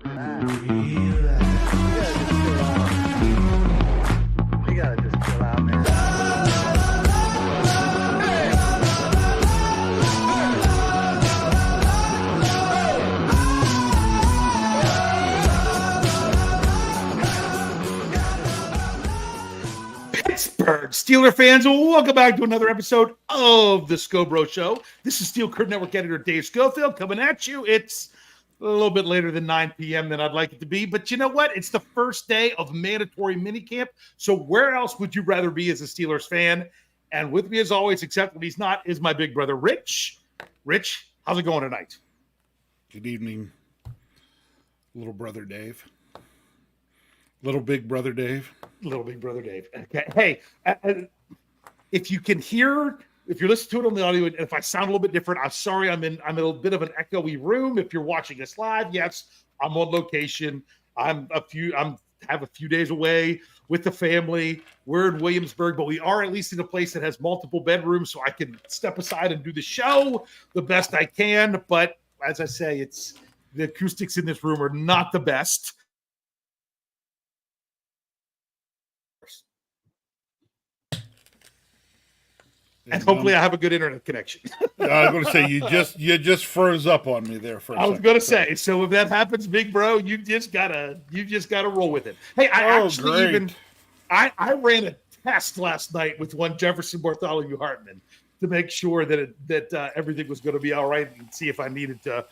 You gotta just chill out, man. Pittsburgh Steeler fans, welcome back to another episode of the Scho Bro Show. This is Steel Curtain Network editor Dave Schofield coming at you. It's a little bit later than 9 p.m. than I'd like it to be, but you know what? It's the first day of mandatory minicamp, so where else would you rather be as a Steelers fan? And with me, as always, except when he's not, is my big brother, Rich. Rich, how's it going tonight? Good evening, little brother Dave. Little big brother Dave. Little big brother Dave. Okay. Hey, if you can hear, if you're listening to it on the audio, and if I sound a little bit different, I'm sorry. I'm in a bit of an echoey room. If you're watching us live, yes, I'm on location. I'm have a few days away with the family. We're in Williamsburg, but we are at least in a place that has multiple bedrooms, so I can step aside and do the show the best I can. But as I say, it's the acoustics in this room are not the best. And hopefully I have a good internet connection. I was going to say you just froze up on me there for a second. I was going to say, so if that happens, big bro, you just gotta roll with it. Hey, I ran a test last night with one Jefferson Bartholomew Hartman to make sure that everything was going to be all right and see if I needed to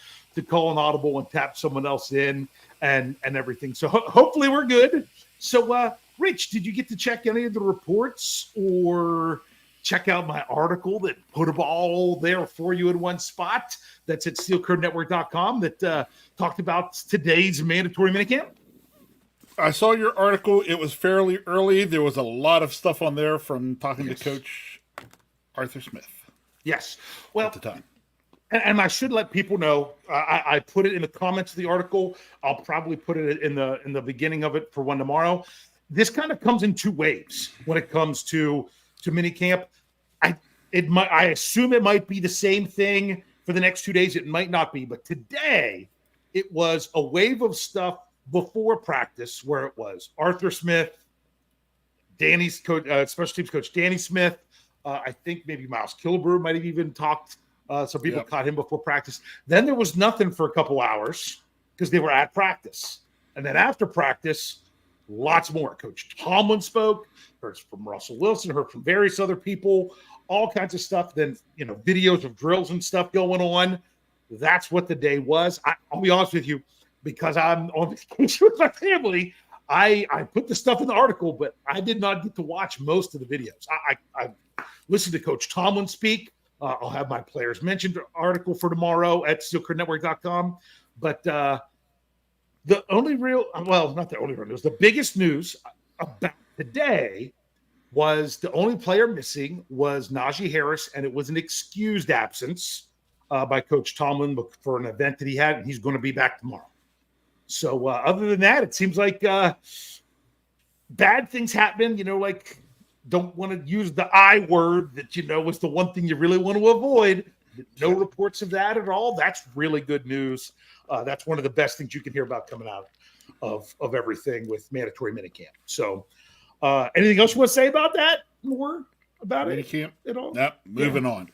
call an audible and tap someone else in and everything. So hopefully we're good. So Rich, did you get to check any of the reports or check out my article that put them all there for you in one spot? That's at steelcurtainnetwork.com that talked about today's mandatory minicamp. I saw your article. It was fairly early. There was a lot of stuff on there from talking to Coach Arthur Smith. Yes. Well, at the time. And I should let people know, I put it in the comments of the article. I'll probably put it in the beginning of it for one tomorrow. This kind of comes in two waves when it comes to minicamp. I assume it might be the same thing for the next 2 days. It might not be, but today it was a wave of stuff before practice where it was Arthur Smith, Danny's coach, special teams coach Danny Smith. I think maybe Miles Killebrew might have even talked. Some people caught him before practice. Then there was nothing for a couple hours because they were at practice, and then after practice, lots more. Coach Tomlin spoke. Heard from Russell Wilson, heard from various other people, all kinds of stuff. Then, videos of drills and stuff going on. That's what the day was. I'll be honest with you, because I'm on vacation with my family, I put the stuff in the article, but I did not get to watch most of the videos. I listened to Coach Tomlin speak. I'll have my players mentioned article for tomorrow at steelcurtainnetwork.com. But the only real, well, not the only real news, the biggest news about today was the only player missing was Najee Harris, and it was an excused absence by Coach Tomlin for an event that he had, and he's going to be back tomorrow. So other than that, it seems like bad things happen, like don't want to use the I word that, was the one thing you really want to avoid. No reports of that at all. That's really good news. That's one of the best things you can hear about coming out of everything with mandatory minicamp. So anything else you want to say about that? More about minicamp at all? Yep. Moving on.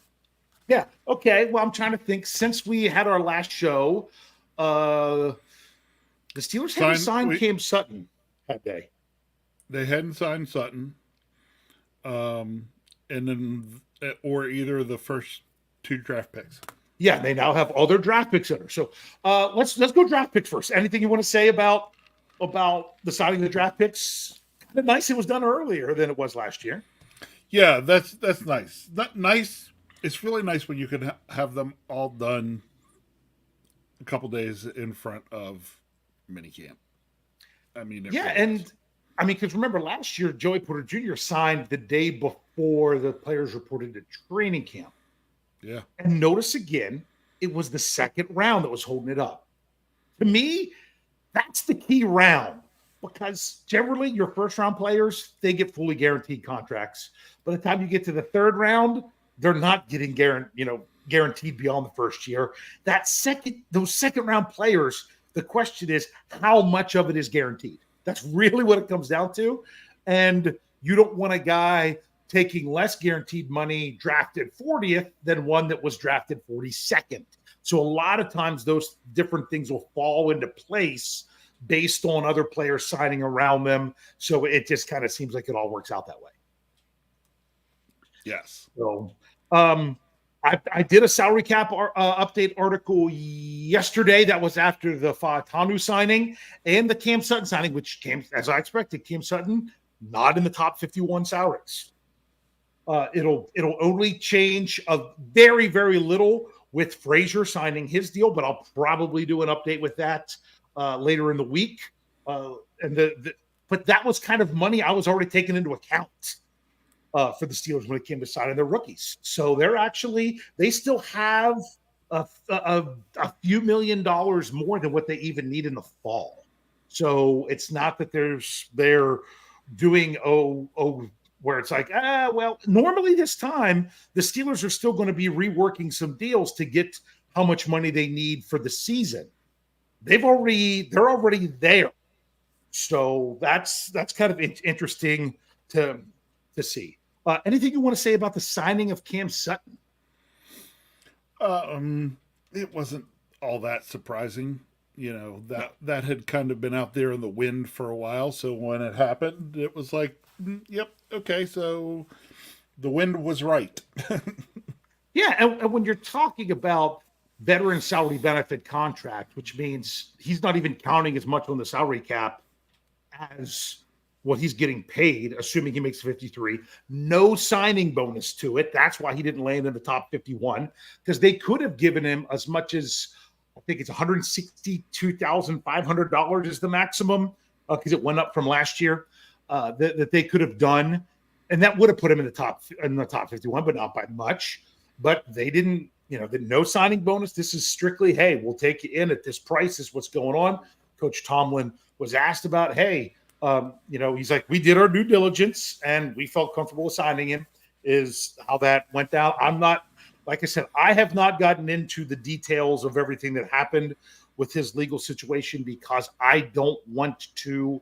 Yeah. Okay. Well, I'm trying to think. Since we had our last show, the Steelers hadn't signed Cam Sutton, had they? They hadn't signed Sutton. And then, or either the first 2 draft picks. Yeah, they now have all their draft picks in there. So let's go draft picks first. Anything you want to say about the signing of the draft picks? Kind of nice it was done earlier than it was last year. Yeah, that's nice. Nice. It's really nice when you can have them all done a couple days in front of minicamp. I mean, because remember last year, Joey Porter Jr. signed the day before the players reported to training camp. Yeah. And notice again, it was the second round that was holding it up. To me, that's the key round because generally your first round players, they get fully guaranteed contracts. By the time you get to the third round, they're not getting guaranteed beyond the first year. Those second round players, The question is, how much of it is guaranteed? That's really what it comes down to. And you don't want a guy taking less guaranteed money drafted 40th than one that was drafted 42nd. So a lot of times those different things will fall into place based on other players signing around them. So it just kind of seems like it all works out that way. Yes. So I did a salary cap update article yesterday. That was after the Faetanu signing and the Cam Sutton signing, which came as I expected. Cam Sutton not in the top 51 salaries. It'll only change a very, very little with Frazier signing his deal, but I'll probably do an update with that later in the week. But that was kind of money I was already taking into account for the Steelers when it came to signing their rookies. So they still have a few $1 million more than what they even need in the fall. So it's not that they're doing where it's like, well, normally this time the Steelers are still going to be reworking some deals to get how much money they need for the season. They're already there. So that's kind of interesting to see. Anything you want to say about the signing of Cam Sutton? It wasn't all that surprising. That had kind of been out there in the wind for a while. So when it happened, it was like, yep, okay, so the wind was right. Yeah, and when you're talking about veteran salary benefit contract, which means he's not even counting as much on the salary cap as what he's getting paid, assuming he makes 53, no signing bonus to it. That's why he didn't land in the top 51, because they could have given him as much as, I think it's $162,500 is the maximum, because it went up from last year, that they could have done. And that would have put him in the top 51, but not by much. But they didn't, no signing bonus. This is strictly, hey, we'll take you in at this price. This is what's going on. Coach Tomlin was asked about, hey, he's like, we did our due diligence and we felt comfortable with signing him, is how that went down. I'm not, like I said, I have not gotten into the details of everything that happened with his legal situation, because I don't want to,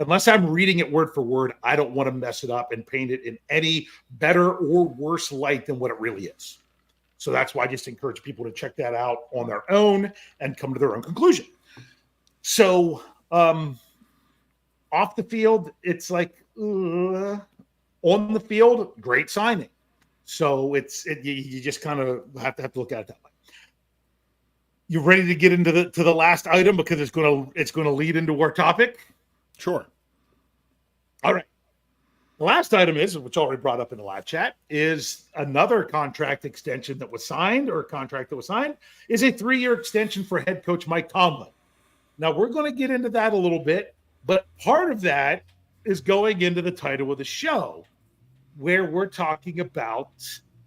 unless I'm reading it word for word, I don't want to mess it up and paint it in any better or worse light than what it really is. So that's why I just encourage people to check that out on their own and come to their own conclusion. So off the field, it's like, on the field, great signing. So you just kind of have to look at it that way. You ready to get into the last item, because it's going to lead into our topic? Sure. All right. The last item is, which I already brought up in the live chat, is another contract extension that was signed, or a contract that was signed, is a 3-year extension for head coach Mike Tomlin. Now, we're going to get into that a little bit, but part of that is going into the title of the show, where we're talking about,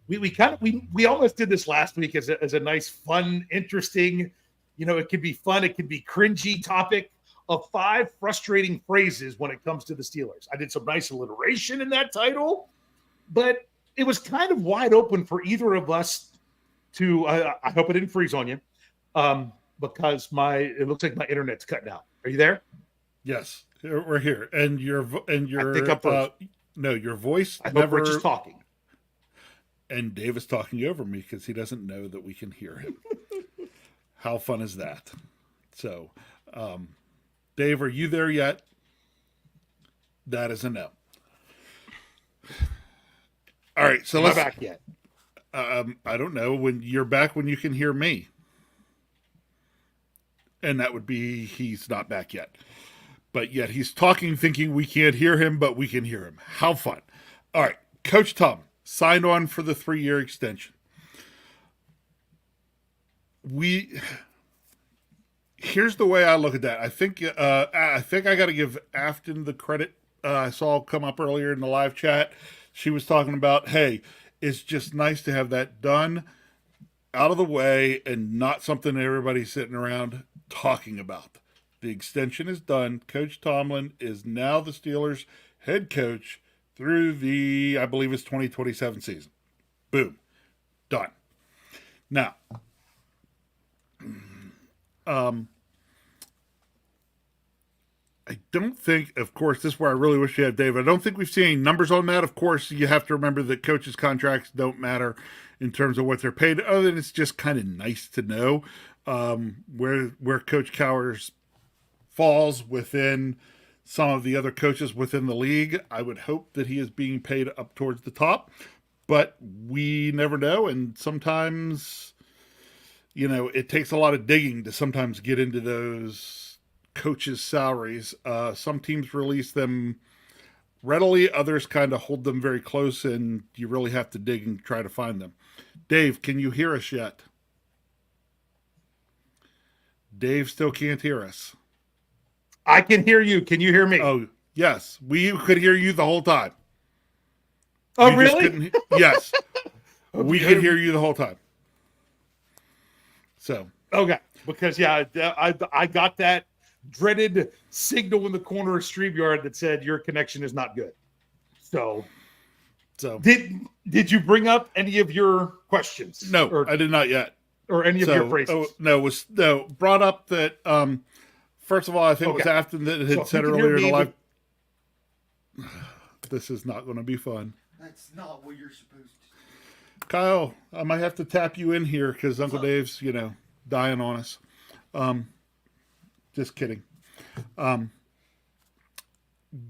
we almost did this last week as a nice, fun, interesting, it could be fun, it could be cringy topic of 5 frustrating phrases when it comes to the Steelers. I did some nice alliteration in that title, but it was kind of wide open for either of us to, I hope it didn't freeze on you, because it looks like my internet's cutting out. Are you there? Yes, we're here. And your I think I'm frozen. No, your voice I never. hope Rich is talking. And Dave is talking over me because he doesn't know that we can hear him. How fun is that? So, Dave, are you there yet? That is a no. All right, so let's. Am I back yet? I don't know. When you're back, when you can hear me, and that would be he's not back yet. But yet he's talking, thinking we can't hear him, but we can hear him. How fun! All right, Coach Tom signed on for the 3-year extension. Here's the way I look at that. I think I got to give Afton the credit. I saw come up earlier in the live chat. She was talking about, hey, it's just nice to have that done, out of the way, and not something everybody's sitting around talking about. The extension is done. Coach Tomlin is now the Steelers' head coach through I believe it's 2027 season. Boom. Done. Now, I don't think, of course, this is where I really wish you had Dave. I don't think we've seen any numbers on that. Of course, you have to remember that coaches' contracts don't matter in terms of what they're paid, other than it's just kind of nice to know where Coach Cowers falls within some of the other coaches within the league. I would hope that he is being paid up towards the top, but we never know. And sometimes, it takes a lot of digging to sometimes get into those coaches' salaries. Some teams release them readily, others kind of hold them very close, and you really have to dig and try to find them. Dave, can you hear us yet? Dave still can't hear us. I can hear you. Can you hear me? Oh, yes. We could hear you the whole time. Oh, You really? Yes. We could hear you the whole time. So. Okay. Because, I got that dreaded signal in the corner of StreamYard that said your connection is not good. So did you bring up any of your questions? No, I did not yet. Or any of your phrases? Brought up that first of all, I think it was after that it had said earlier in the live. This is not going to be fun. That's not what you're supposed to. Kyle, I might have to tap you in here because Uncle Dave's, dying on us. Just kidding. Gavin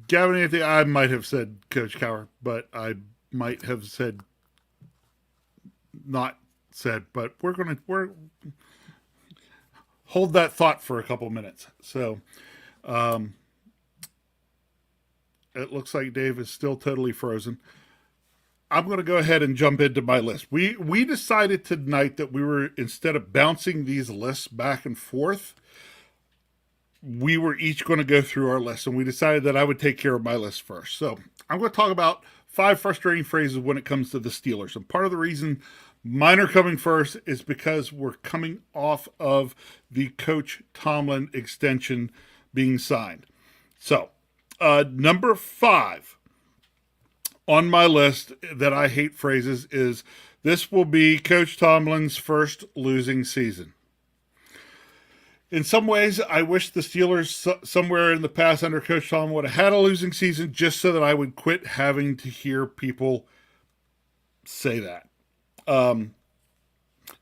Anthony, I might have said Coach Cower, but I might have said not said, but we're hold that thought for a couple minutes. So it looks like Dave is still totally frozen. I'm going to go ahead and jump into my list. We decided tonight that we were, instead of bouncing these lists back and forth, we were each going to go through our list, and we decided that I would take care of my list first. So I'm going to talk about 5 frustrating phrases when it comes to the Steelers. And part of the reason mine are coming first is because we're coming off of the Coach Tomlin extension being signed. So number 5 on my list that I hate phrases is, this will be Coach Tomlin's first losing season. In some ways, I wish the Steelers somewhere in the past under Coach Tomlin would have had a losing season just so that I would quit having to hear people say that.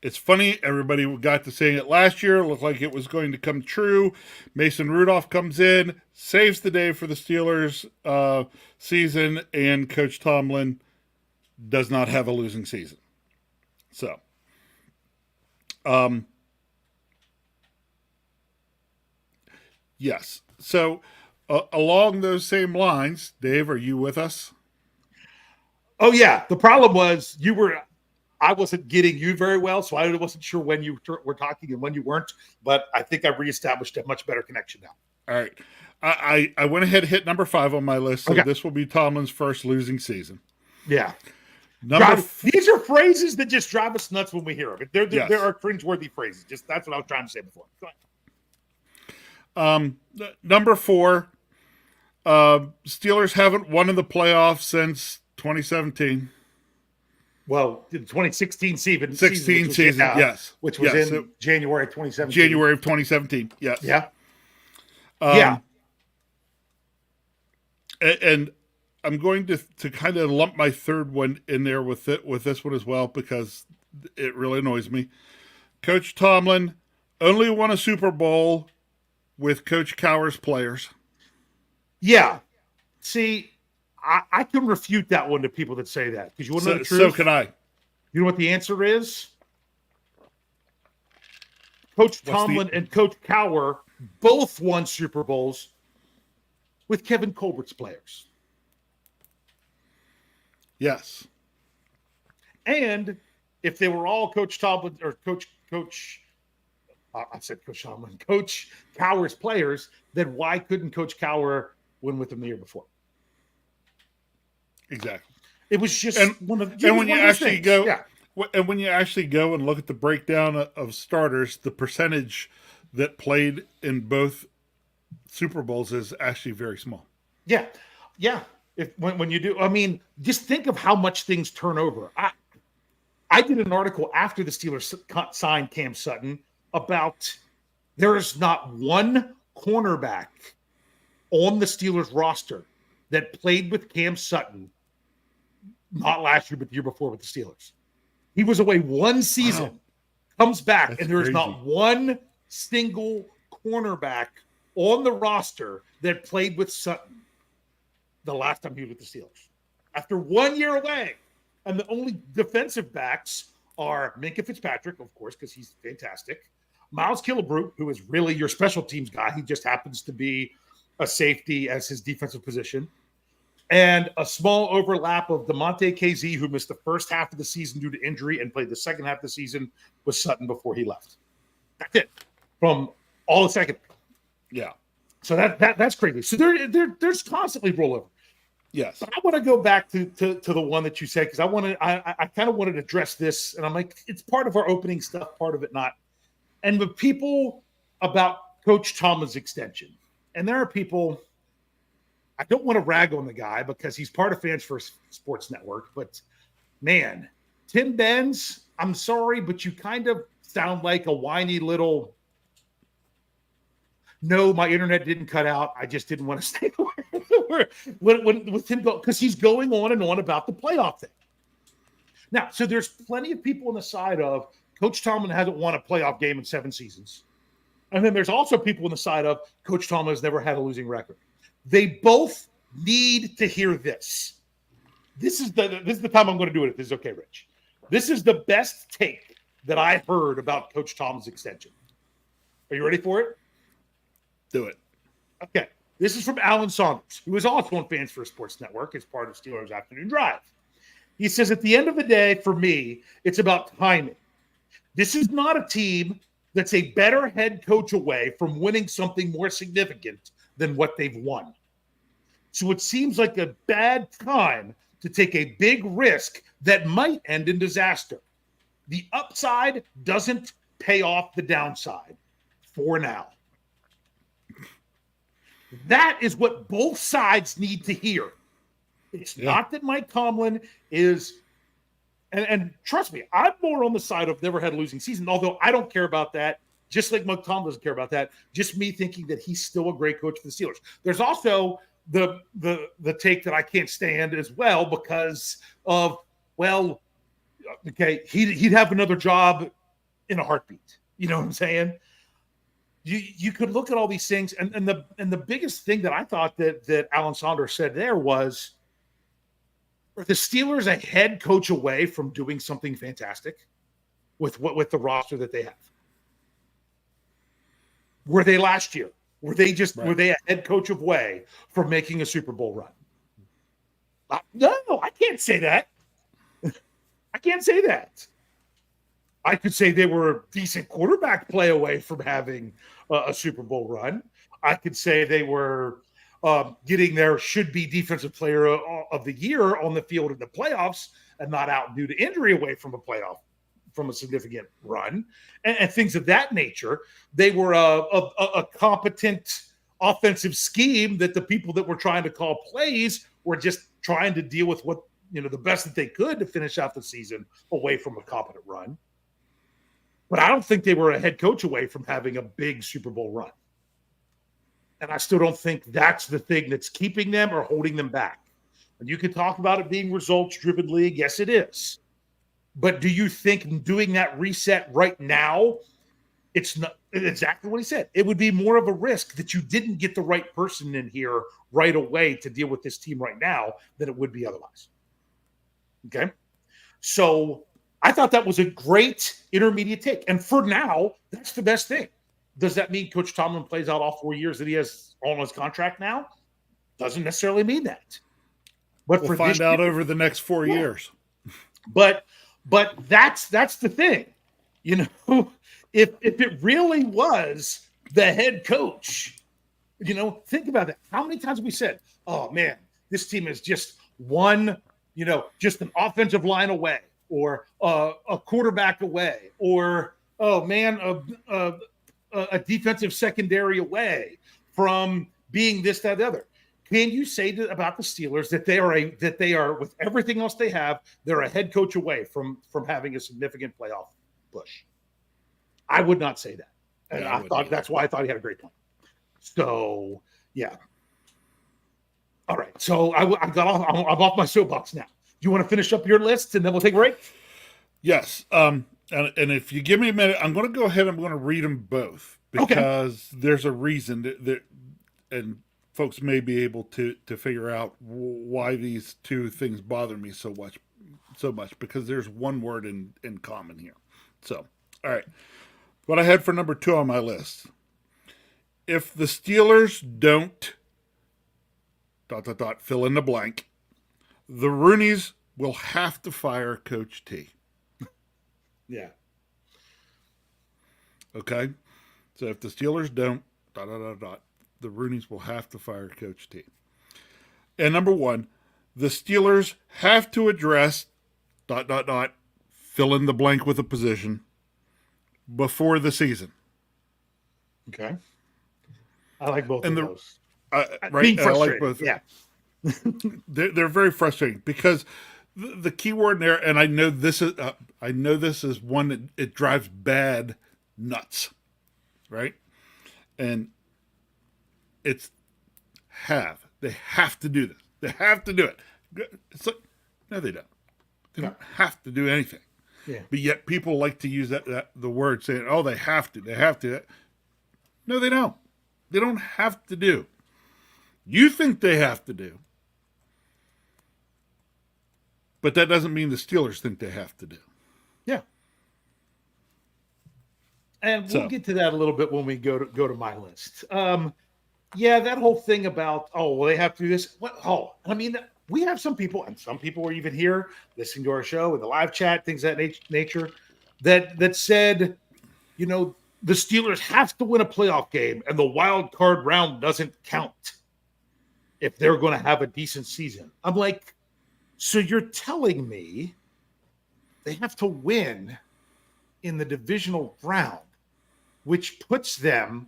It's funny, everybody got to saying it last year, it looked like it was going to come true. Mason Rudolph comes in, saves the day for the Steelers season, and Coach Tomlin does not have a losing season. So, yes. So, along those same lines, Dave, are you with us? Oh, yeah. The problem was I wasn't getting you very well, so I wasn't sure when you were talking and when you weren't, but I think I've reestablished a much better connection now. All right. I went ahead and hit number 5 on my list, so This will be Tomlin's first losing season. Yeah. These are phrases that just drive us nuts when we hear them. There are cringeworthy phrases. Just that's what I was trying to say before. Go ahead. Number 4, Steelers haven't won in the playoffs since 2017. Well, the 2016 season. Yes. Which was in January of 2017. January of 2017, yes. Yeah. And I'm going to kind of lump my third one in there with this one as well, because it really annoys me. Coach Tomlin only won a Super Bowl with Coach Cower's players. Yeah. See, I can refute that one to people that say that, because you want to know the truth. So can I. You know what the answer is? Coach Tomlin and Coach Cower both won Super Bowls with Kevin Colbert's players. Yes. And if they were all Coach Tomlin or Coach Cower's players, then why couldn't Coach Cower win with them the year before? Exactly. It was just one of and when you actually go, and when you actually go and look at the breakdown of starters, the percentage that played in both Super Bowls is actually very small. Yeah. When you do, I mean, just think of how much things turn over. I did an article after the Steelers signed Cam Sutton about there is not one cornerback on the Steelers roster that played with Cam Sutton, not last year, but the year before with the Steelers. He was away one season, comes back, and there's not one single cornerback on the roster that played with Sutton the last time he was with the Steelers. After 1 year away, and the only defensive backs are Minkah Fitzpatrick, of course, because he's fantastic, Miles Killebrew, who is really your special teams guy. He just happens to be a safety as his defensive position. And a small overlap of DeMonte KZ, who missed the first half of the season due to injury and played the second half of the season with Sutton before he left. That's it. From all the second. Yeah. So that's crazy. So there's constantly rollover. Yes. But I want to go back to the one that you said, because I kind of wanted to address this, and I'm like, it's part of our opening stuff, part of it not. And the people about Coach Tomlin's extension. And there are people, I don't want to rag on the guy because he's part of Fans First Sports Network, but man, Tim Benz, I'm sorry, but you kind of sound like a whiny little, no, my internet didn't cut out. I just didn't want to stay with him, because he's going on and on about the playoff thing. Now, so there's plenty of people on the side of Coach Tomlin hasn't won a playoff game in 7 seasons. And then there's also people on the side of Coach Tomlin has never had a losing record. They both need to hear this. This is the time I'm going to do it, if this is okay, Rich. This is the best take that I heard about Coach Tomlin's extension. Are you ready for it? Do it. Okay. This is from Alan Saunders, who is also on Fans First Sports Network as part of Steelers Afternoon Drive. He says, at the end of the day, for me, it's about timing. This is not a team that's a better head coach away from winning something more significant than what they've won. So it seems like a bad time to take a big risk that might end in disaster. The upside doesn't pay off the downside for now. That is what both sides need to hear. It's not that Mike Tomlin is, and trust me, I'm more on the side of never had a losing season, although I don't care about that, just like Mike Tomlin doesn't care about that, just me thinking that he's still a great coach for the Steelers. There's also the take that I can't stand as well because of, well, okay, he'd have another job in a heartbeat. You know what I'm saying? You could look at all these things, and the biggest thing that I thought that Alan Saunders said there was, are the Steelers a head coach away from doing something fantastic with the roster that they have? Were they last year? Were they a head coach away from making a Super Bowl run? No, I can't say that. I can't say that. I could say they were a decent quarterback play away from having a Super Bowl run. I could say they were getting their should-be defensive player of the year on the field in the playoffs and not out due to injury away from a significant run and things of that nature. They were a competent offensive scheme that the people that were trying to call plays were just trying to deal with what, the best that they could to finish out the season away from a competent run. But I don't think they were a head coach away from having a big Super Bowl run. And I still don't think that's the thing that's keeping them or holding them back. And you can talk about it being results-driven league. Yes, it is. But do you think doing that reset right now, it's not exactly what he said? It would be more of a risk that you didn't get the right person in here right away to deal with this team right now than it would be otherwise. Okay? So I thought that was a great intermediate take. And for now, that's the best thing. Does that mean Coach Tomlin plays out all 4 years that he has on his contract now? Doesn't necessarily mean that. But we'll find out over the next 4 years. But that's the thing. If it really was the head coach, think about that. How many times have we said, oh man, this team is just one, just an offensive line away, or a quarterback away, or, oh man, a defensive secondary away from being this, that, the other. Can you say about the Steelers that they are with everything else they have, they're a head coach away from having a significant playoff push? I would not say that. And I thought that's why I thought he had a great point. So, yeah. All right. So I got off. I'm off my soapbox now. Do you want to finish up your list and then we'll take a break? Yes. And if you give me a minute, I'm going to go ahead. I'm going to read them both because there's a reason that and folks may be able to figure out why these two things bother me so much because there's one word in common here. So, all right. What I had for number 2 on my list. If the Steelers don't ... fill in the blank, the Rooneys will have to fire Coach T. Yeah. Okay? So if the Steelers don't ... the Rooneys will have to fire Coach T. And number 1, the Steelers have to address ... fill in the blank with a position before the season. Okay. I like both And of those. Right? Being I frustrated. like both. Yeah. They're very frustrating because the key word there, and I know this is one that it drives bad nuts, right? And it's have. They have to do this. They have to do it. It's like, no, they don't. They don't have to do anything. Yeah. But yet people like to use that the word saying, "Oh, they have to. They have to." No, they don't. They don't have to do. You think they have to do. But that doesn't mean the Steelers think they have to do. Yeah. And we'll get to that a little bit when we go to my list. Yeah, that whole thing about, they have to do this. I mean, we have some people, and some people are even here listening to our show in the live chat, things of that nature, that said, the Steelers have to win a playoff game, and the wild card round doesn't count if they're going to have a decent season. I'm like, so you're telling me they have to win in the divisional round, which puts them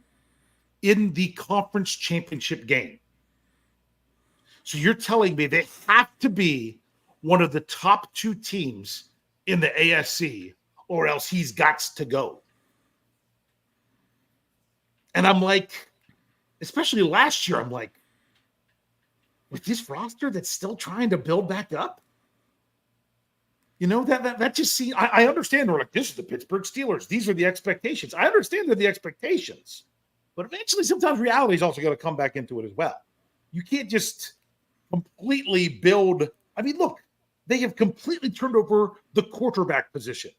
in the conference championship game. So you're telling me they have to be one of the top 2 teams in the AFC, or else he's got to go. And I'm like, especially last year, I'm like, with this roster that's still trying to build back up, that just seems, I understand they're like, this is the Pittsburgh Steelers. These are the expectations. I understand they're the expectations, but eventually sometimes reality is also going to come back into it as well. You can't just completely build. I mean, look, they have completely turned over the quarterback position.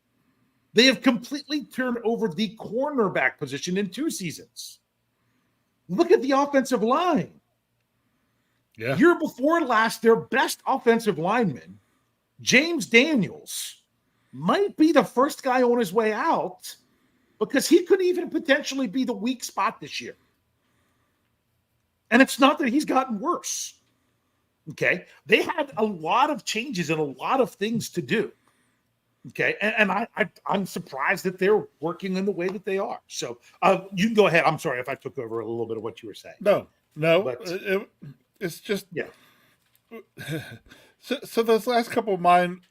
They have completely turned over the cornerback position in 2 seasons. Look at the offensive line. Yeah. Year before last, their best offensive lineman, James Daniels, might be the first guy on his way out because he could even potentially be the weak spot this year. And it's not that he's gotten worse. Okay. They had a lot of changes and a lot of things to do. Okay. And I'm surprised that they're working in the way that they are. So you can go ahead. I'm sorry if I took over a little bit of what you were saying. No. But, it's just, yeah. So those last couple of mine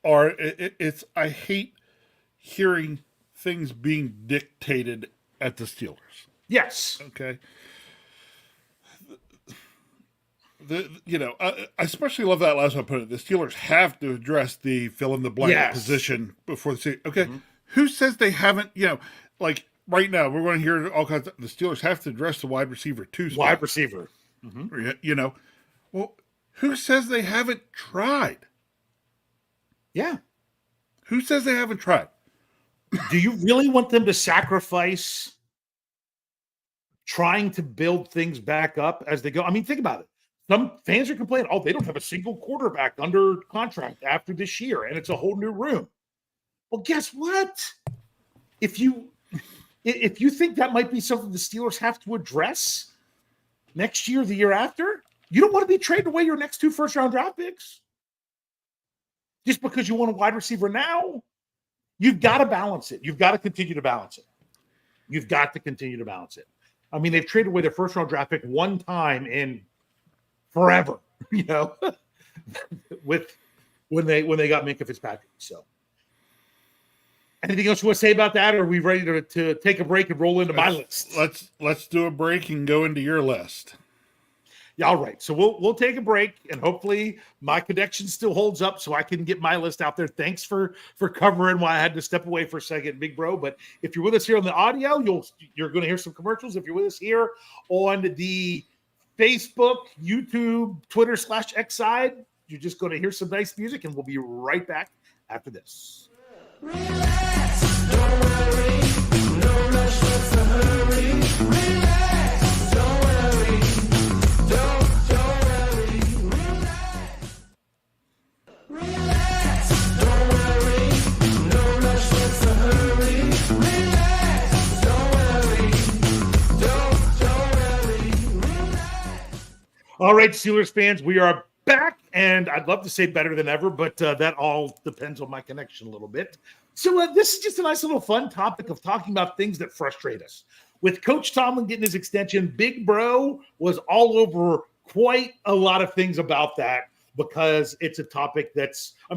are, it's I hate hearing things being dictated at the Steelers. Yes. Okay. I especially love that last one. Put it. The Steelers have to address the fill in the blank position before the season. Okay, Who says they haven't? Like right now, we're going to hear all kinds. The Steelers have to address the wide receiver 2 spot. Wide receiver. Mm-hmm. Well, who says they haven't tried? Yeah. Who says they haven't tried? Do you really want them to sacrifice trying to build things back up as they go? I mean, think about it. Some fans are complaining, they don't have a single quarterback under contract after this year, and it's a whole new room. Well, guess what? If you think that might be something the Steelers have to address next year, the year after, you don't want to be trading away your next 2 first-round draft picks just because you want a wide receiver now. You've got to balance it. You've got to continue to balance it. You've got to continue to balance it. I mean, they've traded away their first-round draft pick one time in forever, with when they got Minkah Fitzpatrick. So, anything else you want to say about that? Or are we ready to take a break and roll into my list? Let's do a break and go into your list. Yeah, all right. So we'll take a break, and hopefully my connection still holds up, so I can get my list out there. Thanks for covering why I had to step away for a second, Big Bro. But if you're with us here on the audio, you're going to hear some commercials. If you're with us here on the Facebook, YouTube, Twitter /X side, you're just going to hear some nice music, and we'll be right back after this. Relax, don't worry, no rush, what's the hurry? Relax, don't worry, don't worry, relax. Relax, don't worry, no rush, what's the hurry? Relax, don't worry, don't worry, relax. All right, Steelers fans, we are back, and I'd love to say better than ever, but that all depends on my connection a little bit. So this is just a nice little fun topic of talking about things that frustrate us. With Coach Tomlin getting his extension, Big Bro was all over quite a lot of things about that because it's a topic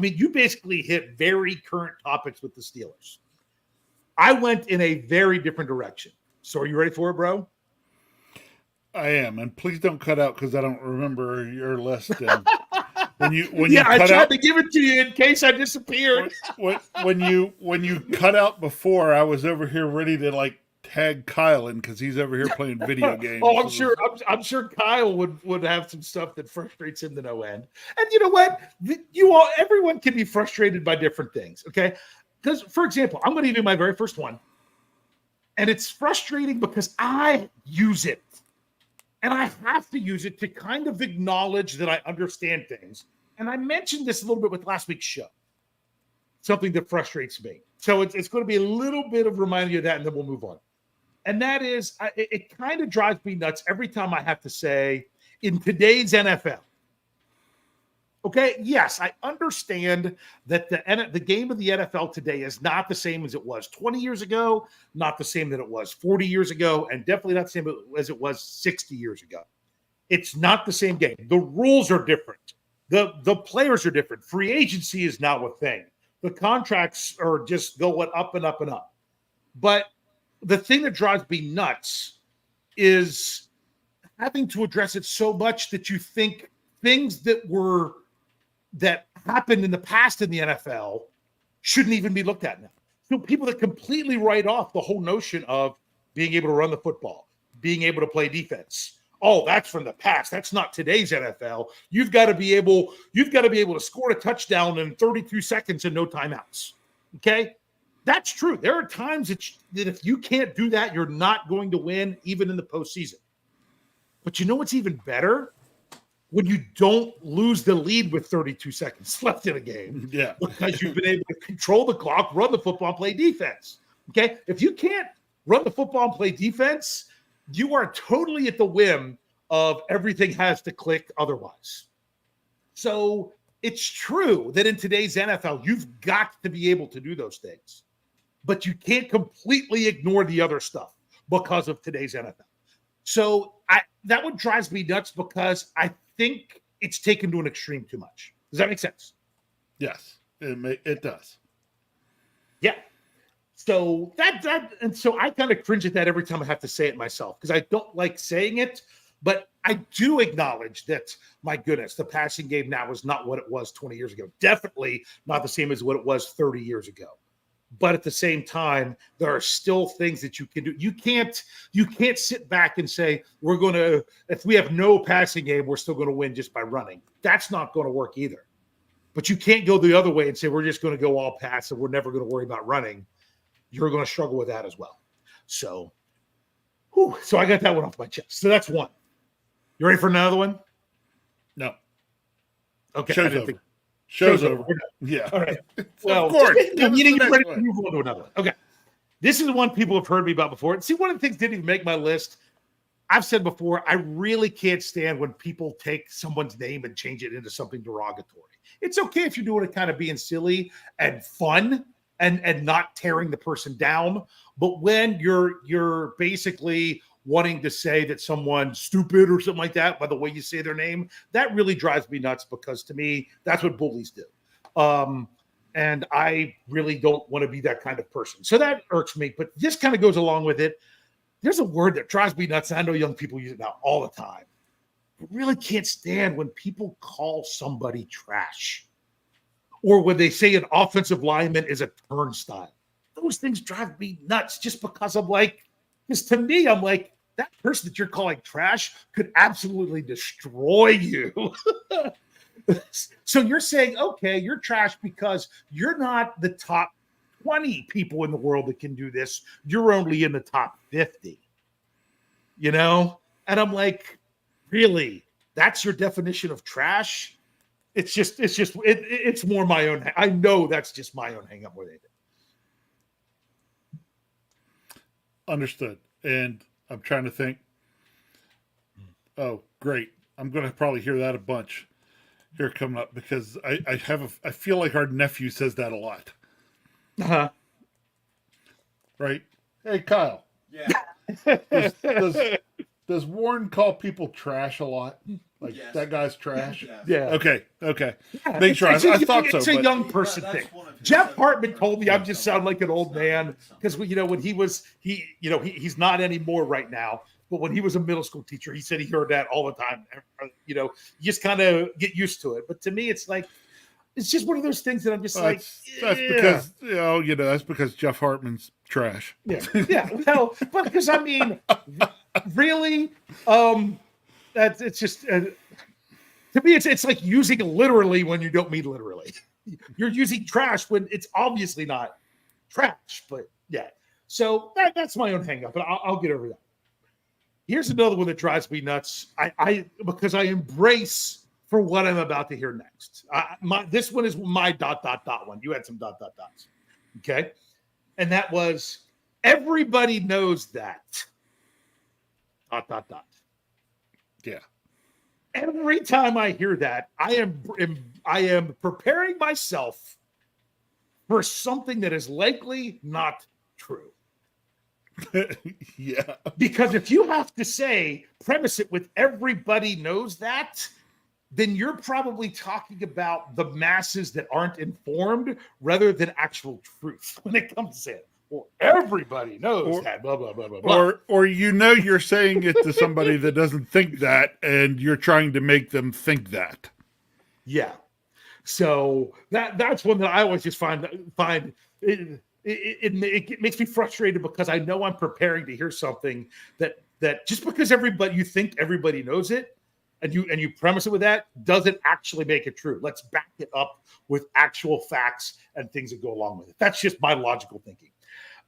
you basically hit very current topics with the Steelers. I went in a very different direction. So are you ready for it, bro? I am, and please don't cut out because I don't remember your list. And I tried to give it to you in case I disappeared. When you cut out before, I was over here ready to tag Kyle in because he's over here playing video games. I'm sure Kyle would have some stuff that frustrates him to no end. And you know what? Everyone can be frustrated by different things. Okay, because for example, I'm going to give you my very first one, and it's frustrating because I use it. And I have to use it to kind of acknowledge that I understand things. And I mentioned this a little bit with last week's show, something that frustrates me. So it's going to be a little bit of reminding you of that, and then we'll move on. And that is, it kind of drives me nuts every time I have to say, in today's NFL, okay, yes, I understand that the game of the NFL today is not the same as it was 20 years ago, not the same that it was 40 years ago, and definitely not the same as it was 60 years ago. It's not the same game. The rules are different. The players are different. Free agency is now a thing. The contracts are just going up and up and up. But the thing that drives me nuts is having to address it so much that you think things that happened in the past in the NFL shouldn't even be looked at now. So people that completely write off the whole notion of being able to run the football, being able to play defense. Oh, that's from the past. That's not today's NFL. You've got to be able to score a touchdown in 32 seconds and no timeouts. Okay? That's true. There are times that if you can't do that, you're not going to win even in the postseason. But you know what's even better? When you don't lose the lead with 32 seconds left in a game. Yeah. Because you've been able to control the clock, run the football, and play defense. Okay? If you can't run the football and play defense, you are totally at the whim of everything has to click otherwise. So it's true that in today's NFL, you've got to be able to do those things. But you can't completely ignore the other stuff because of today's NFL. So that one drives me nuts because I think it's taken to an extreme too much. Does that make sense? Yes, it does. Yeah. So so I kind of cringe at that every time I have to say it myself because I don't like saying it, but I do acknowledge that, my goodness, the passing game now is not what it was 20 years ago. Definitely not the same as what it was 30 years ago. But at the same time, there are still things that you can do. You can't sit back and say, if we have no passing game, we're still going to win just by running. That's not going to work either. But you can't go the other way and say, we're just going to go all pass and we're never going to worry about running. You're going to struggle with that as well. So I got that one off my chest. So that's one. You ready for another one? No. Okay. Show's over. Yeah. All right. Well, of course. You need to get ready to move on to another one. Okay. This is the one people have heard me about before. See, one of the things didn't even make my list. I've said before, I really can't stand when people take someone's name and change it into something derogatory. It's okay if you're doing it kind of being silly and fun and not tearing the person down. But when you're basically wanting to say that someone's stupid or something like that by the way you say their name, that really drives me nuts because to me, that's what bullies do. And I really don't want to be that kind of person. So that irks me, but this kind of goes along with it. There's a word that drives me nuts, and I know young people use it now all the time. really can't stand when people call somebody trash, or when they say an offensive lineman is a turnstile. Those things drive me nuts just because I'm like, because to me, I'm like, that person that you're calling trash could absolutely destroy you. So you're saying, okay, you're trash because you're not the top 20 people in the world that can do this. You're only in the top 50, you know? And I'm like, really? That's your definition of trash? It's more my own. I know that's just my own hang up with it. Understood. And I'm trying to think. Oh, great. I'm going to probably hear that a bunch here coming up because I feel like our nephew says that a lot. Uh-huh. Right? Hey, Kyle. Yeah. Does Warren call people trash a lot? Like, Yes. that guy's trash? Yes. Yeah. Okay. Yeah, Make sure. I thought so. It's a But young person That's thing. one of his Jeff seven Hartman words. told me I just sound like an old It's not man something. because when he's not anymore right now. But when he was a middle school teacher, he said he heard that all the time. You just kind of get used to it. But to me, it's like it's just one of those things that I'm just like. that's because that's because Jeff Hartman's trash. Yeah. Well, but because I mean, really, that's it's just to me, it's like using literally when you don't mean literally. You're using trash when it's obviously not trash. But yeah, so that's my own hang up, but I'll get over that. Here's another one that drives me nuts. Because I embrace for what I'm about to hear next. This one is my ... one. You had some ... Okay. And that was everybody knows that ... Yeah. Every time I hear that, I am preparing myself for something that is likely not true. Yeah. Because if you have to premise it with everybody knows that, then you're probably talking about the masses that aren't informed rather than actual truth when it comes to it. Well, everybody knows that, blah, blah, blah, blah, blah. Or you're saying it to somebody that doesn't think that, and you're trying to make them think that. Yeah. So that's one that I always just find it makes me frustrated because I know I'm preparing to hear something that just because you think everybody knows it and you premise it with that doesn't actually make it true. Let's back it up with actual facts and things that go along with it. That's just my logical thinking.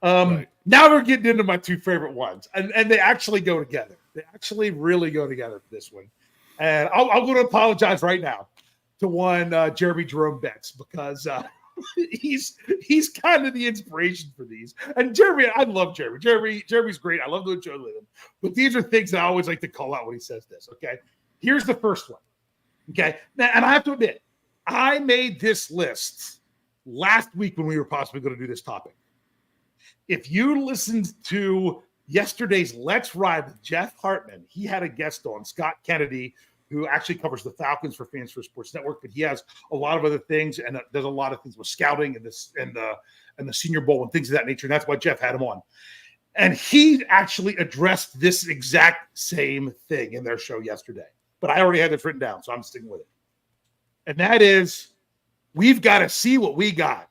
Right. Now we're getting into my two favorite ones, and they actually go together. They actually really go together for this one. And I'm going to apologize right now to one Jeremy Jerome Betts because he's kind of the inspiration for these. And Jeremy, I love Jeremy. Jeremy's great. I love doing shows with him. But these are things that I always like to call out when he says this. Okay, here's the first one. Okay, now, and I have to admit, I made this list last week when we were possibly going to do this topic. If you listened to yesterday's Let's Ride with Jeff Hartman, he had a guest on, Scott Kennedy, who actually covers the Falcons for Fans First Sports Network, but he has a lot of other things, and does a lot of things with scouting and the Senior Bowl and things of that nature. And that's why Jeff had him on. And he actually addressed this exact same thing in their show yesterday. But I already had it written down, so I'm sticking with it. And that is, we've got to see what we got.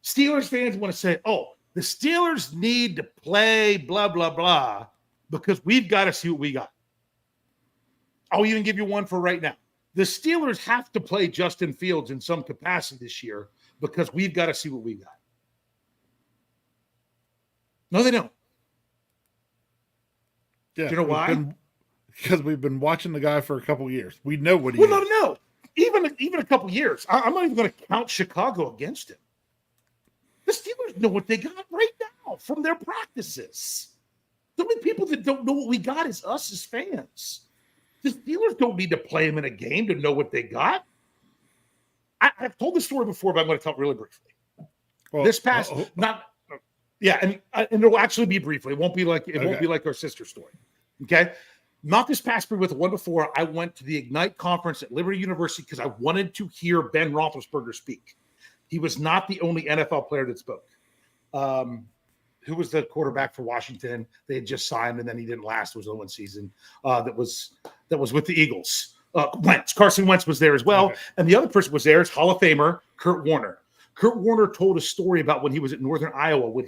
Steelers fans want to say, oh, the Steelers need to play blah, blah, blah, because we've got to see what we got. I'll even give you one for right now. The Steelers have to play Justin Fields in some capacity this year because we've got to see what we got. No, they don't. Yeah. Do you know why? Because we've been watching the guy for a couple of years. We know what he Well, is. no. Even a couple years. I'm not even going to count Chicago against him. The Steelers know what they got right now from their practices. The only people that don't know what we got is us as fans. The Steelers don't need to play them in a game to know what they got. I've told this story before, but I'm going to tell it really briefly. Well, This past, and it'll actually be briefly. It won't be like our sister story. Okay. Not this past year, with the one before, I went to the Ignite conference at Liberty University because I wanted to hear Ben Roethlisberger speak. He was not the only NFL player that spoke. who was the quarterback for Washington? They had just signed, and then he didn't last. It was the one season that was with the Eagles. Carson Wentz was there as well. Okay. And the other person was there is Hall of Famer Kurt Warner. Kurt Warner told a story about when he was at Northern Iowa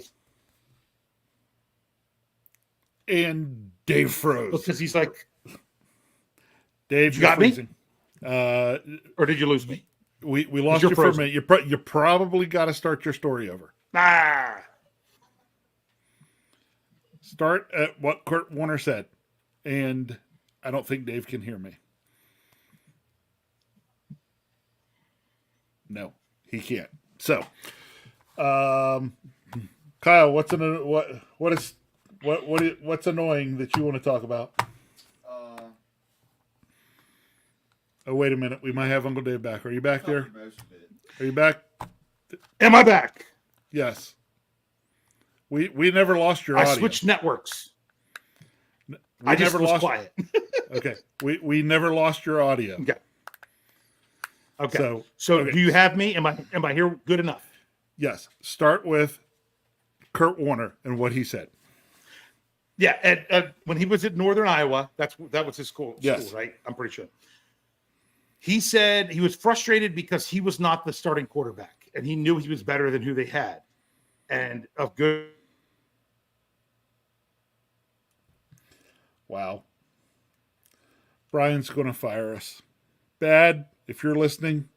And Dave froze. because he's like, Dave, you got me? freezing. Or did you lose me? We lost You're you for a frozen. minute. You probably got to start your story over. Start at what Kurt Warner said. And I don't think Dave can hear me. No, he can't. So, Kyle, what's annoying that you want to talk about? Oh, wait a minute. We might have Uncle Dave back. Are you back there? Most of it. Are you back? Am I back? Yes. We never lost your I audio. switched networks. We I just never was lost. quiet. Okay. We never lost your audio. Okay. Okay. So Do you have me? Am I here good enough? yes. Start with Kurt Warner and what he said. Yeah, when he was at Northern Iowa, that was his school, Yes. right? I'm pretty sure. He said he was frustrated because he was not the starting quarterback, and he knew he was better than who they had, and of good. Wow. Brian's going to fire us. Dad, if you're listening,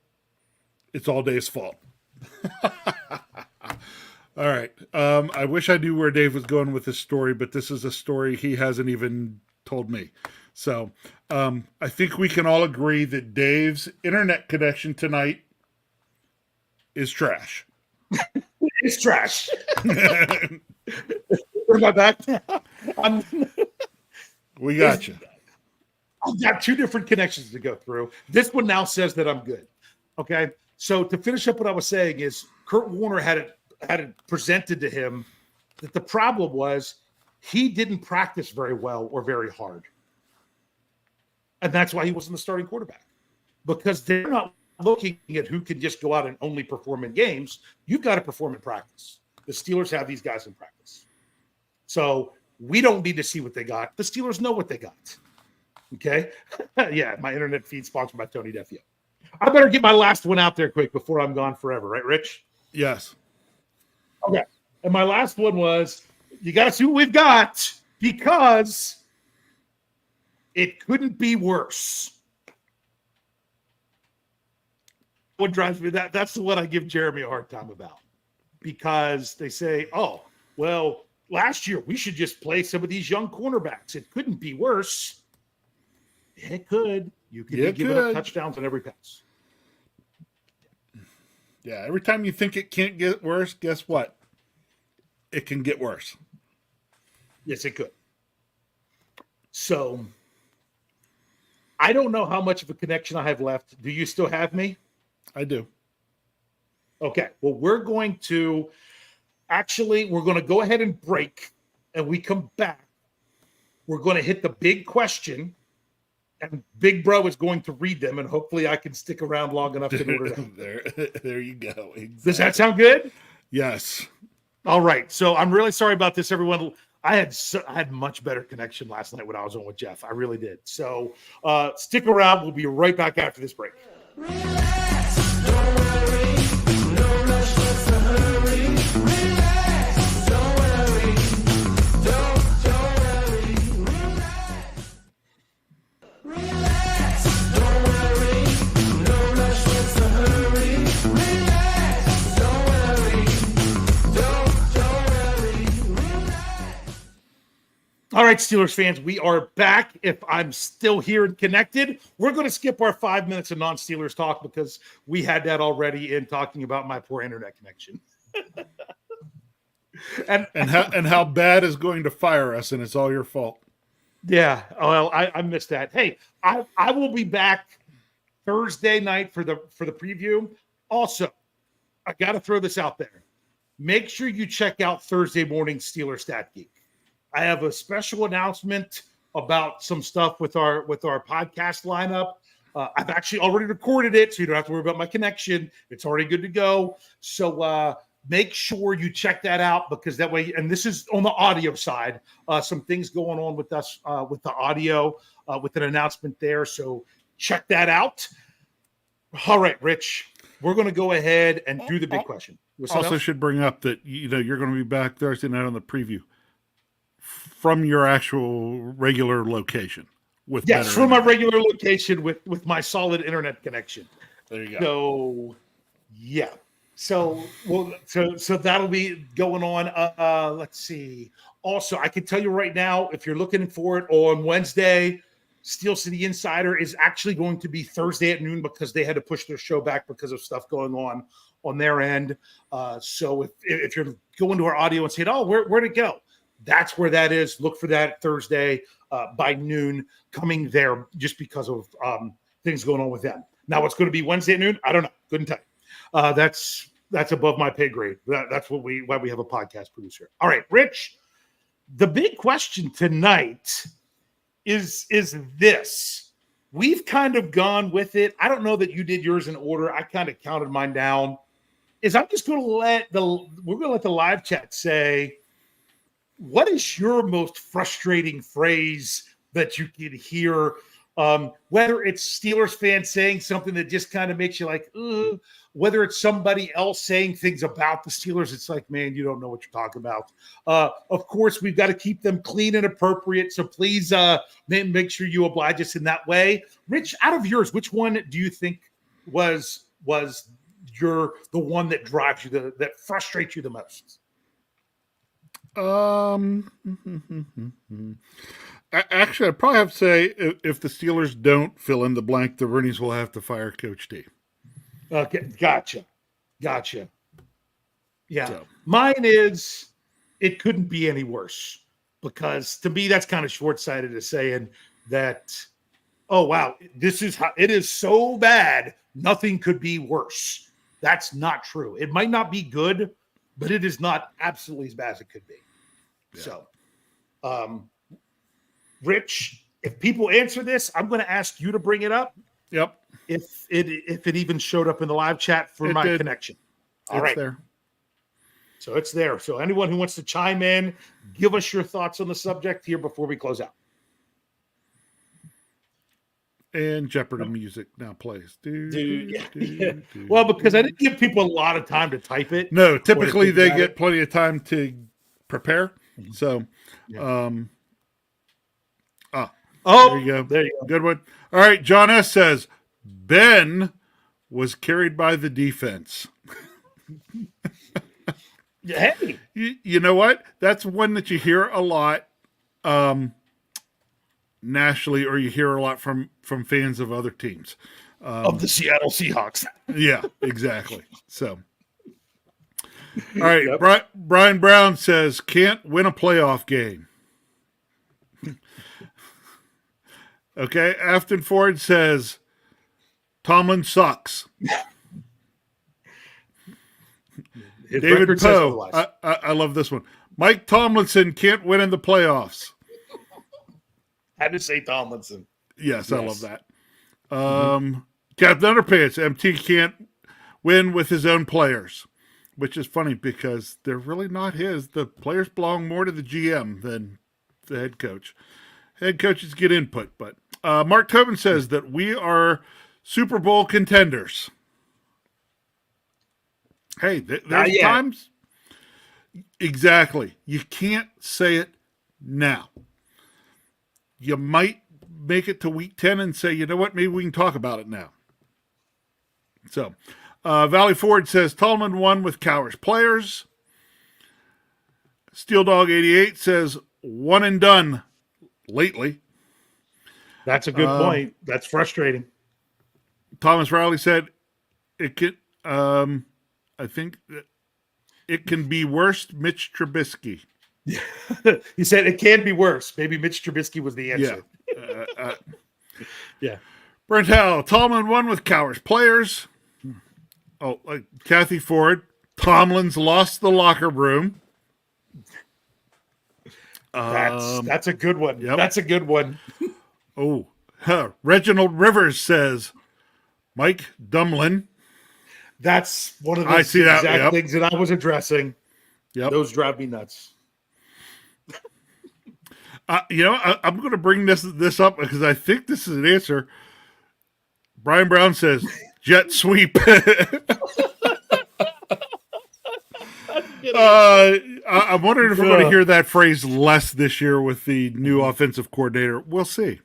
it's all Dave's fault. All right. I wish I knew where Dave was going with this story, but this is a story he hasn't even told me. So I think we can all agree that Dave's internet connection tonight is trash. It's trash. Am I back now? We got you. I've got two different connections to go through. This one now says that I'm good. Okay. So to finish up what I was saying is Kurt Warner had it presented to him that the problem was he didn't practice very well or very hard. And that's why he wasn't the starting quarterback. Because they're not looking at who can just go out and only perform in games. You've got to perform in practice. The Steelers have these guys in practice. So we don't need to see what they got. The Steelers know what they got. Okay? Yeah, my internet feed sponsored by Tony Defio. I better get my last one out there quick before I'm gone forever. Right, Rich? Yes. Okay. And my last one was, you got to see what we've got because it couldn't be worse. What drives me that's the one I give Jeremy a hard time about because they say, oh, well, last year we should just play some of these young cornerbacks. It couldn't be worse. It could. You could be giving up touchdowns on every pass. Yeah. Every time you think it can't get worse, guess what? It can get worse. Yes, it could. So I don't know how much of a connection I have left. Do you still have me? I do. Okay. Well, we're going to go ahead and break, and we come back. We're going to hit the big question, and Big Bro is going to read them, and hopefully I can stick around long enough to order them. There you go. Exactly. Does that sound good? Yes. All right. So I'm really sorry about this, everyone. I had much better connection last night when I was on with Jeff. I really did. So stick around. We'll be right back after this break. Relax, don't worry, no rush, what's the hurry? Relax, don't worry, don't worry, relax. Relax, don't worry, no rush, what's the hurry? Relax, don't worry, don't worry, relax. All right, Steelers fans, we are back. If I'm still here and connected, we're going to skip our 5 minutes of non-Steelers talk because we had that already in talking about my poor internet connection. and how bad is going to fire us, and it's all your fault. yeah, well, I missed that. Hey, I will be back Thursday night for the preview. Also, I got to throw this out there. Make sure you check out Thursday morning Steelers Stat Geek. I have a special announcement about some stuff with our podcast lineup. I've actually already recorded it, so you don't have to worry about my connection. It's already good to go. So make sure you check that out, because that way, and this is on the audio side, some things going on with us with the audio, with an announcement there. So check that out. All right, Rich, we're going to go ahead and do the big question. Also, should bring up that you're going to be back Thursday night on the preview from your actual regular location. With from my regular location with my solid internet connection. There you go. So yeah. So that'll be going on. Let's see. Also, I can tell you right now, if you're looking for it on Wednesday, Steel City Insider is actually going to be Thursday at noon, because they had to push their show back because of stuff going on their end. So if you're going to our audio and saying, "Oh, where'd it go?" That's where that is. Look for that Thursday by noon, coming there, just because of things going on with them. Now, what's going to be Wednesday at noon? I don't know. Couldn't tell you. That's above my pay grade. That's why we have a podcast producer. All right, Rich. The big question tonight is this. We've kind of gone with it. I don't know that you did yours in order. I kind of counted mine down. I'm just going to let the live chat say, what is your most frustrating phrase that you can hear? Whether it's Steelers fans saying something that just kind of makes you like, ugh, whether it's somebody else saying things about the Steelers, it's like, man, you don't know what you're talking about. Of course, we've got to keep them clean and appropriate. So please make sure you oblige us in that way. Rich, out of yours, which one do you think was the one that drives you, that frustrates you the most? Actually, I'd probably have to say, if the Steelers don't fill in the blank, the Roonies will have to fire Coach D. Okay, gotcha. Yeah, So. Mine is, it couldn't be any worse, because to me that's kind of short-sighted, as saying that, oh wow, this is how it is, so bad nothing could be worse. That's not true. It might not be good, but it is not absolutely as bad as it could be. Yeah. So, Rich, if people answer this, I'm going to ask you to bring it up. Yep. If it even showed up in the live chat for my connection. All right. There. So it's there. So anyone who wants to chime in, give us your thoughts on the subject here before we close out. And Jeopardy music now plays. Well, because I didn't give people a lot of time to type it. No, typically they get plenty of time to prepare. So, there you go. There you go. Good one. All right. John S. says, Ben was carried by the defense. Hey. You know what? That's one that you hear a lot nationally, or you hear a lot from fans of other teams. Of the Seattle Seahawks. Yeah, exactly. So, all right. Yep. Brian Brown says, can't win a playoff game. Okay. Afton Ford says, Tomlin sucks. David Poe, I love this one. Mike Tomlinson can't win in the playoffs. Had to say Tomlinson. Yes. I love that. Captain Underpants, MT can't win with his own players, which is funny because they're really not his. The players belong more to the GM than the head coach. Head coaches get input, but Mark Tobin says that we are Super Bowl contenders. Hey, there's times. Exactly. You can't say it now. You might make it to week 10 and say, you know what, maybe we can talk about it now. So, Valley Ford says, Tallman won with Cowers players. Steel Dog 88 says, one and done lately. That's a good point. That's frustrating. Thomas Rowley said, it could, I think it can be worse, Mitch Trubisky. He said it can be worse. Maybe Mitch Trubisky was the answer. Yeah. Yeah. Brent Howell, Tomlin won with Cowers players. Oh, Kathy Ford, Tomlin's lost the locker room. That's a good one. Yep. That's a good one. Reginald Rivers says, Mike Dumlin. That's one of the I see that, exact yep. things that I was addressing. Yep. Those drive me nuts. I'm going to bring this up because I think this is an answer. Brian Brown says, jet sweep. I'm wondering if we're going to hear that phrase less this year with the new offensive coordinator. We'll see.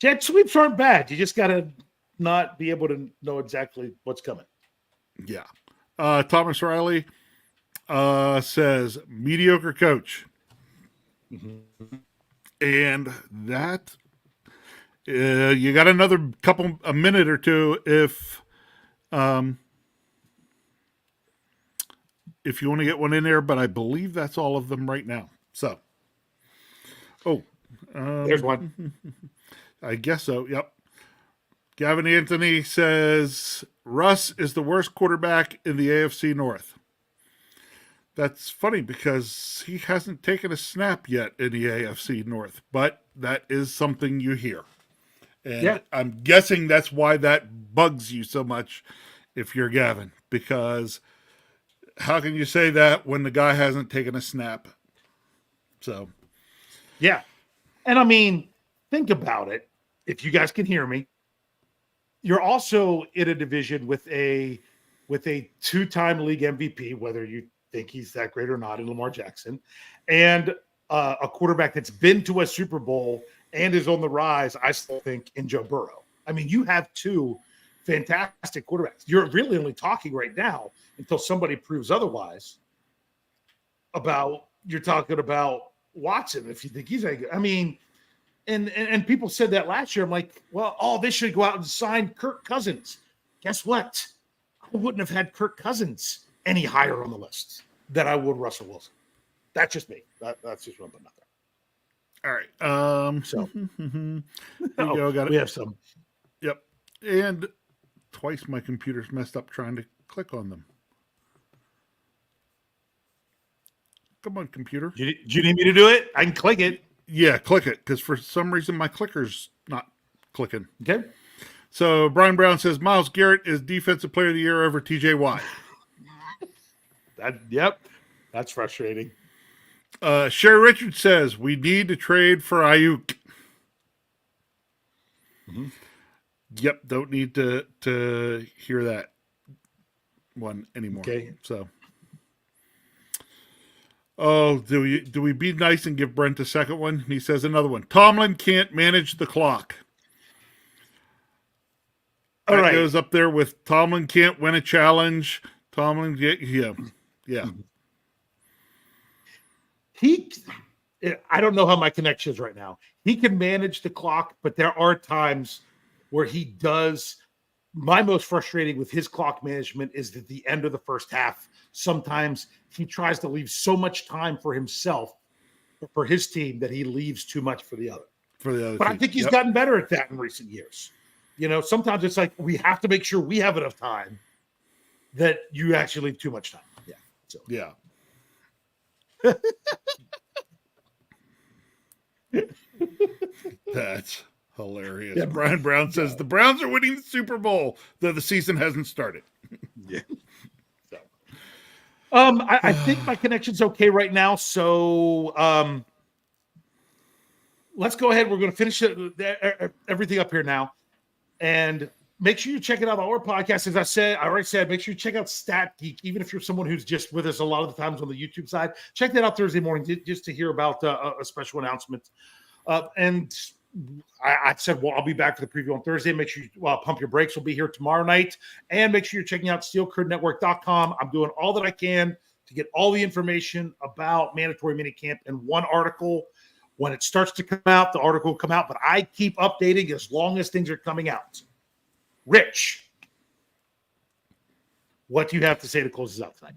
Jet sweeps aren't bad. You just got to not be able to know exactly what's coming. Yeah. Thomas Riley says, mediocre coach. And that, you got another a minute or two if you want to get one in there, but I believe that's all of them right now. So, There's one. I guess so. Yep. Gavin Anthony says Russ is the worst quarterback in the AFC North. That's funny because he hasn't taken a snap yet in the AFC North, but that is something you hear. And Yeah. I'm guessing that's why that bugs you so much if you're Gavin, because how can you say that when the guy hasn't taken a snap? So, yeah. And I mean, think about it. If you guys can hear me, you're also in a division with a two-time league MVP, whether you think he's that great or not, in Lamar Jackson, and a quarterback that's been to a Super Bowl and is on the rise, I still think, in Joe Burrow. I mean, you have two fantastic quarterbacks. You're really only talking right now until somebody proves otherwise you're talking about Watson, if you think he's any good. I mean, and people said that last year. I'm like, well, they should go out and sign Kirk Cousins. Guess what? I wouldn't have had Kirk Cousins any higher on the list than I would Russell Wilson. That's just me. That's just what I'm putting out there. all right. So There you go. Got it. We have some. Yep. And twice my computer's messed up trying to click on them. Come on, computer. Do you need me to do it? I can click it. Yeah, click it, because for some reason my clicker's not clicking. Okay. So Brian Brown says Myles Garrett is Defensive Player of the Year over TJ Watt. Yep. That's frustrating. Sherry Richards says we need to trade for Ayuk. Mm-hmm. Yep, don't need to hear that one anymore. Okay. So, do we be nice and give Brent a second one? He says another one. Tomlin can't manage the clock. All that right. goes up there with Tomlin can't win a challenge. Tomlin, yeah. I don't know how my connection is right now. He can manage the clock, but there are times where he does. My most frustrating with his clock management is at the end of the first half. Sometimes he tries to leave so much time for himself, for his team, that he leaves too much for the other. But I think he's gotten better at that in recent years. Sometimes it's like we have to make sure we have enough time that you actually leave too much time. Yeah. So. Yeah. That's hilarious. Yeah. Brian Brown says the Browns are winning the Super Bowl, though the season hasn't started. Yeah. So, I think my connection's okay right now. So, let's go ahead. We're going to finish everything up here now, and make sure you check it out. Our podcast, as I already said, make sure you check out Stat Geek. Even if you're someone who's just with us a lot of the times on the YouTube side, check that out Thursday morning just to hear about a special announcement. And I said, well, I'll be back for the preview on Thursday. Make sure you Pump Your Brakes will be here tomorrow night. And make sure you're checking out SteelCurtainNetwork.com. I'm doing all that I can to get all the information about mandatory minicamp in one article. When it starts to come out, the article will come out. But I keep updating as long as things are coming out. Rich, what do you have to say to close this out tonight?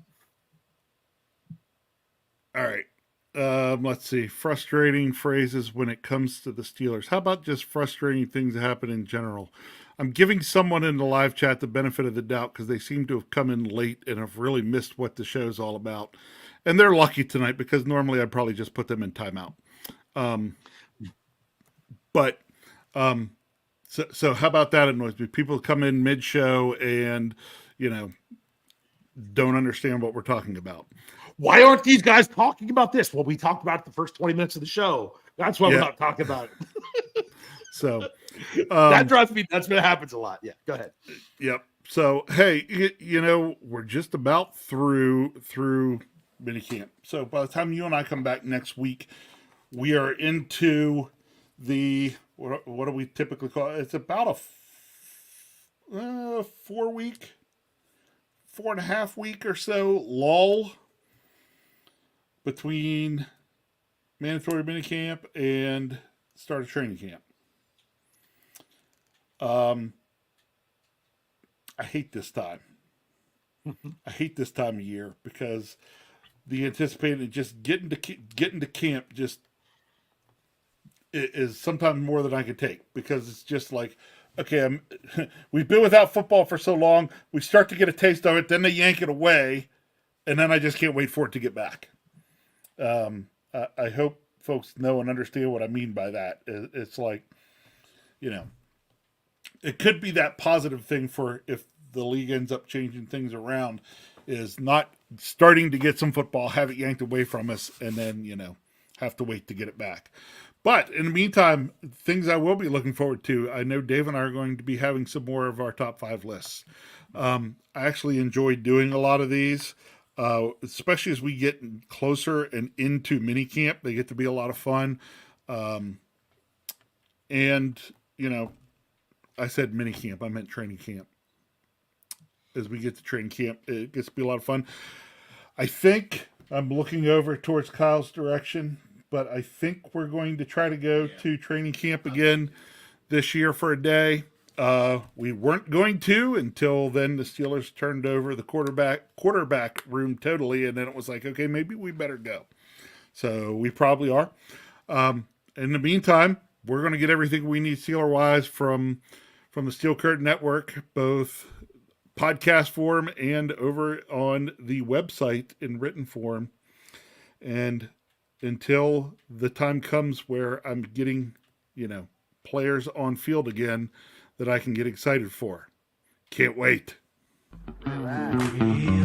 All right. Let's see. Frustrating phrases when it comes to the Steelers. How about just frustrating things that happen in general? I'm giving someone in the live chat the benefit of the doubt because they seem to have come in late and have really missed what the show's all about. And they're lucky tonight because normally I'd probably just put them in timeout. But So how about that annoys me? People come in mid-show and, don't understand what we're talking about. Why aren't these guys talking about this? Well, we talked about it the first 20 minutes of the show. That's why we're not talking about it. So that drives me. That's what happens a lot. Yeah, go ahead. Yep. So hey, we're just about through minicamp. So by the time you and I come back next week, we are into the what do we typically call it? It's about a 4-week, 4.5-week or so lull between mandatory minicamp and start of training camp. I hate this time. I hate this time of year because the anticipated just getting to camp just is sometimes more than I can take, because it's just like, okay, we've been without football for so long. We start to get a taste of it, then they yank it away, and then I just can't wait for it to get back. I hope folks know and understand what I mean by that. It's like, it could be that positive thing for if the league ends up changing things around, is not starting to get some football, have it yanked away from us, and then, have to wait to get it back. But in the meantime, things I will be looking forward to. I know Dave and I are going to be having some more of our top 5 lists. I actually enjoy doing a lot of these, especially as we get closer and into minicamp. They get to be a lot of fun. And, I said minicamp, I meant training camp. As we get to training camp, it gets to be a lot of fun. I think I'm looking over towards Kyle's direction, but I think we're going to try to go to training camp again this year for a day. We weren't going to until then the Steelers turned over the quarterback room totally, and then it was like, okay, maybe we better go. So we probably are. In the meantime, we're going to get everything we need Steeler-wise from the Steel Curtain Network, both podcast form and over on the website in written form. And until the time comes where I'm getting, players on field again that I can get excited for. Can't wait. Relax.